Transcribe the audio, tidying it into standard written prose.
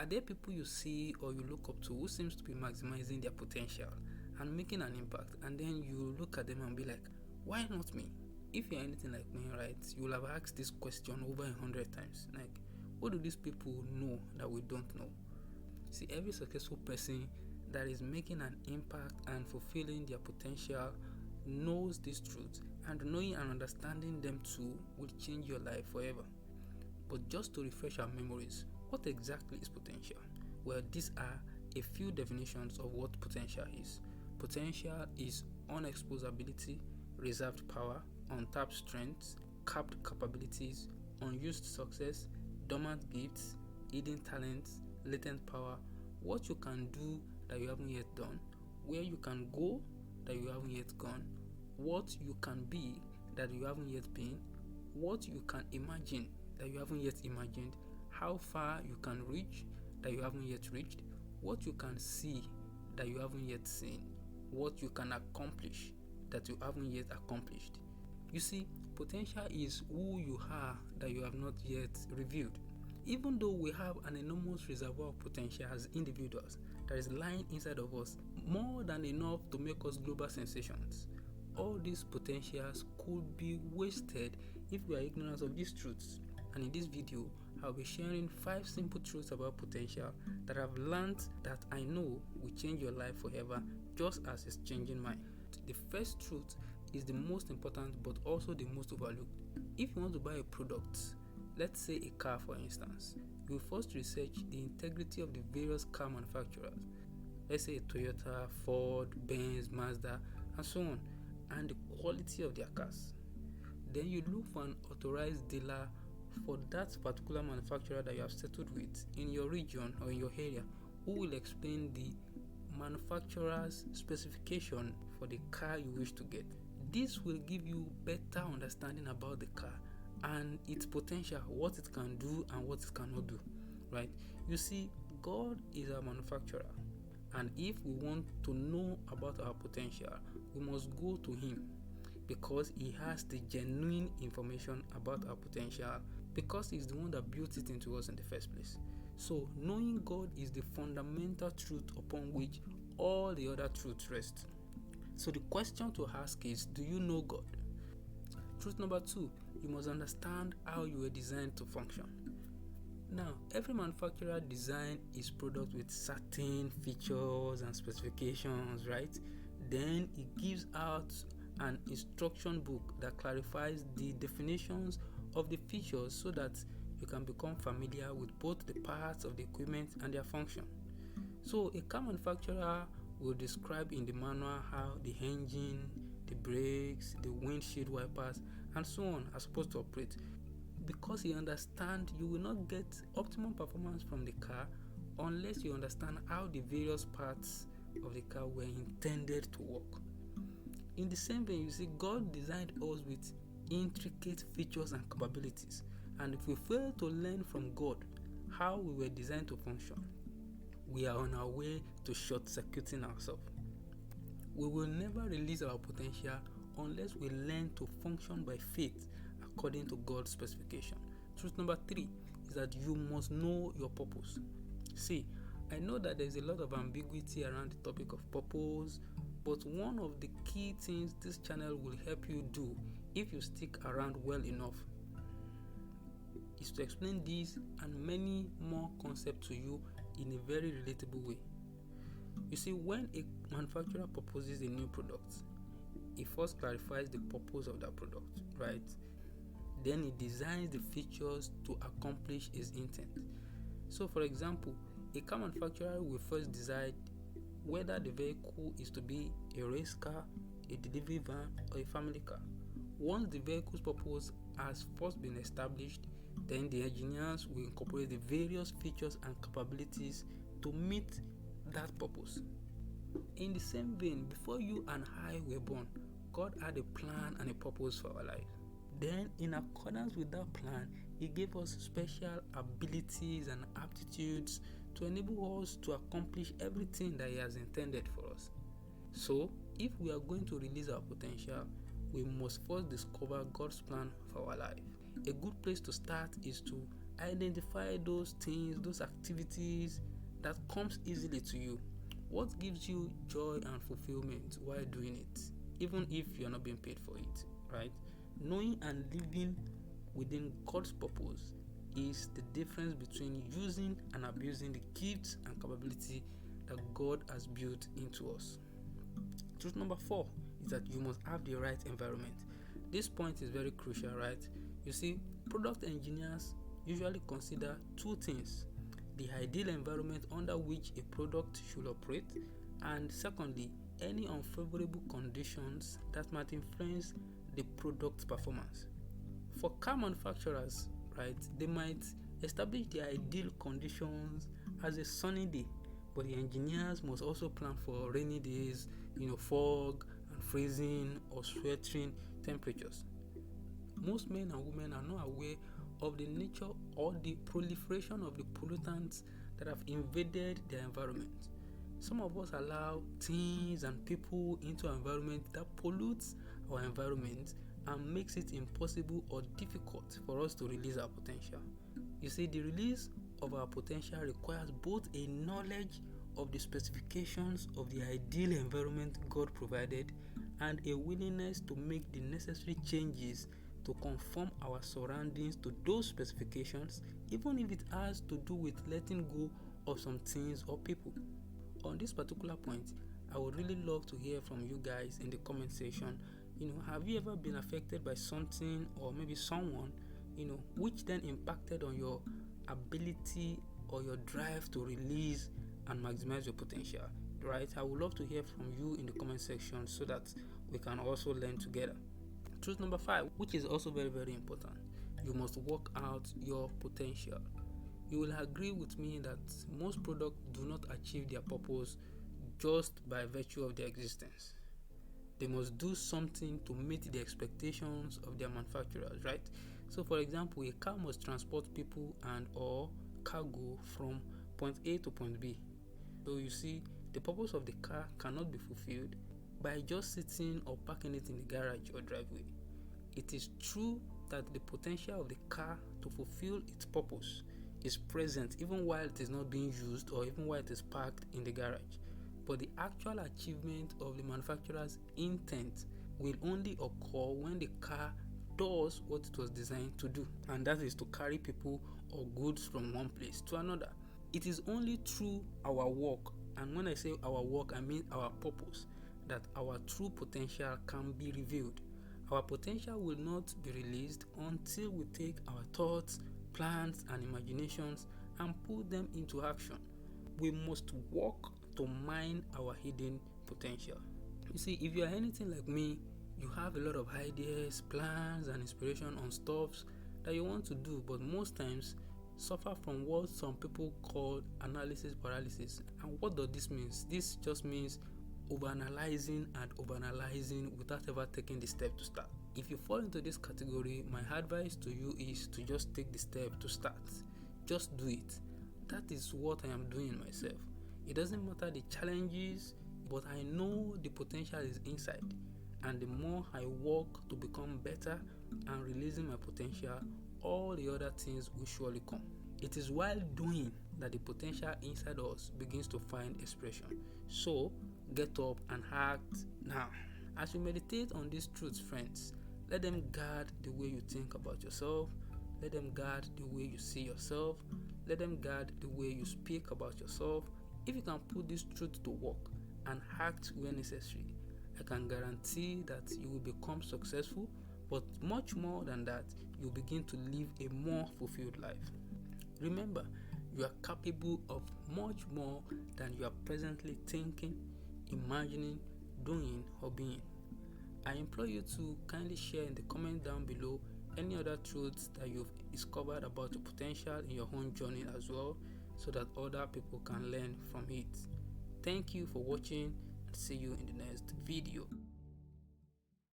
Are there people you see or you look up to who seems to be maximizing their potential and making an impact, and then you look at them and be like, why not me? If you're anything like me, right, you will have asked this question over 100 times. Like, what do these people know that we don't know? See, every successful person that is making an impact and fulfilling their potential knows this truth, and knowing and understanding them too will change your life forever. But just to refresh our memories, what exactly is potential? Well, these are a few definitions of what potential is. Potential is unexposed ability, reserved power, untapped strengths, capped capabilities, unused success, dormant gifts, hidden talents, latent power, what you can do that you haven't yet done, where you can go that you haven't yet gone, what you can be that you haven't yet been, what you can imagine that you haven't yet imagined, how far you can reach that you haven't yet reached, what you can see that you haven't yet seen, what you can accomplish that you haven't yet accomplished. You see, potential is who you are that you have not yet revealed. Even though we have an enormous reservoir of potential as individuals that is lying inside of us, more than enough to make us global sensations, all these potentials could be wasted if we are ignorant of these truths. And in this video, I'll be sharing 5 simple truths about potential that I've learned that I know will change your life forever, just as it's changing mine. The first truth is the most important but also the most overlooked. If you want to buy a product, let's say a car for instance, you will first research the integrity of the various car manufacturers. Let's say Toyota, Ford, Benz, Mazda, and so on, and the quality of their cars. Then you look for an authorized dealer for that particular manufacturer that you have settled with in your region or in your area, who will explain the manufacturer's specification for the car you wish to get. This will give you better understanding about the car and its potential, what it can do and what it cannot do, right? You see, God is our manufacturer, and if we want to know about our potential, we must go to Him, because He has the genuine information about our potential, because He's the one that built it into us in the first place. So knowing God is the fundamental truth upon which all the other truths rest. So the question to ask is, do you know God? Truth number 2, you must understand how you were designed to function. Now, every manufacturer designs his product with certain features and specifications, right? Then he gives out an instruction book that clarifies the definitions of the features so that you can become familiar with both the parts of the equipment and their function. So a car manufacturer will describe in the manual how the engine, the brakes, the windshield wipers, and so on are supposed to operate. Because he understands you will not get optimum performance from the car unless you understand how the various parts of the car were intended to work. In the same way, you see, God designed us with intricate features and capabilities, and if we fail to learn from God how we were designed to function, we are on our way to short-circuiting ourselves. We will never release our potential unless we learn to function by faith according to God's specification. Truth number 3 is that you must know your purpose. See, I know that there's a lot of ambiguity around the topic of purpose, but one of the key things this channel will help you do if you stick around well enough is to explain these and many more concepts to you in a very relatable way. You see, when a manufacturer proposes a new product, he first clarifies the purpose of that product, right? Then he designs the features to accomplish his intent. So, for example, a car manufacturer will first decide whether the vehicle is to be a race car, a delivery van, or a family car. Once the vehicle's purpose has first been established, then the engineers will incorporate the various features and capabilities to meet that purpose. In the same vein, before you and I were born, God had a plan and a purpose for our life. Then, in accordance with that plan, He gave us special abilities and aptitudes to enable us to accomplish everything that He has intended for us. So, if we are going to release our potential, we must first discover God's plan for our life. A good place to start is to Identify those things, those activities that comes easily to you. What gives you joy and fulfillment while doing it, even if you're not being paid for it, right? Knowing and living within God's purpose is the difference between using and abusing the gifts and capability that God has built into us. Truth number 4 is that you must have the right environment. This point is very crucial, right? You see, product engineers usually consider two things: the ideal environment under which a product should operate, and secondly, any unfavorable conditions that might influence the product's performance. For car manufacturers, right, they might establish the ideal conditions as a sunny day, but the engineers must also plan for rainy days, fog and freezing or sweltering temperatures. Most men and women are not aware of the nature or the proliferation of the pollutants that have invaded their environment. Some of us allow things and people into our environment that pollutes our environment and makes it impossible or difficult for us to release our potential. You see, the release of our potential requires both a knowledge of the specifications of the ideal environment God provided and a willingness to make the necessary changes to conform our surroundings to those specifications, even if it has to do with letting go of some things or people. On this particular point, I would really love to hear from you guys in the comment section. Have you ever been affected by something or maybe someone, which then impacted on your ability or your drive to release and maximize your potential, right? I would love to hear from you in the comment section so that we can also learn together. Truth number 5, which is also very, very important: you must work out your potential. You will agree with me that most products do not achieve their purpose just by virtue of their existence. They must do something to meet the expectations of their manufacturers, right? So for example, a car must transport people and or cargo from point A to point B. So you see, the purpose of the car cannot be fulfilled by just sitting or parking it in the garage or driveway. It is true that the potential of the car to fulfill its purpose is present even while it is not being used or even while it is parked in the garage. But the actual achievement of the manufacturer's intent will only occur when the car does what it was designed to do, and that is to carry people or goods from one place to another. It is only through our work, and when I say our work, I mean our purpose, that our true potential can be revealed. Our potential will not be released until we take our thoughts, plans, and imaginations and put them into action. We must work to mine our hidden potential. You see, if you are anything like me, you have a lot of ideas, plans, and inspiration on stuffs that you want to do, but most times suffer from what some people call analysis paralysis. And what does this mean? This just means overanalyzing without ever taking the step to start. If you fall into this category, my advice to you is to just take the step to start. Just do it. That is what I am doing myself. It doesn't matter the challenges, but I know the potential is inside, and the more I work to become better and releasing my potential, all the other things will surely come. It is while doing that the potential inside us begins to find expression. So get up and act now. As you meditate on these truths, friends, let them guard the way you think about yourself. Let them guard the way you see yourself. Let them guard the way you speak about yourself. If you can put this truth to work and act where necessary, I can guarantee that you will become successful, but much more than that, you begin to live a more fulfilled life. Remember, you are capable of much more than you are presently thinking, imagining, doing, or being. I implore you to kindly share in the comment down below any other truths that you've discovered about your potential in your own journey as well, so that other people can learn from it. Thank you for watching, and see you in the next video.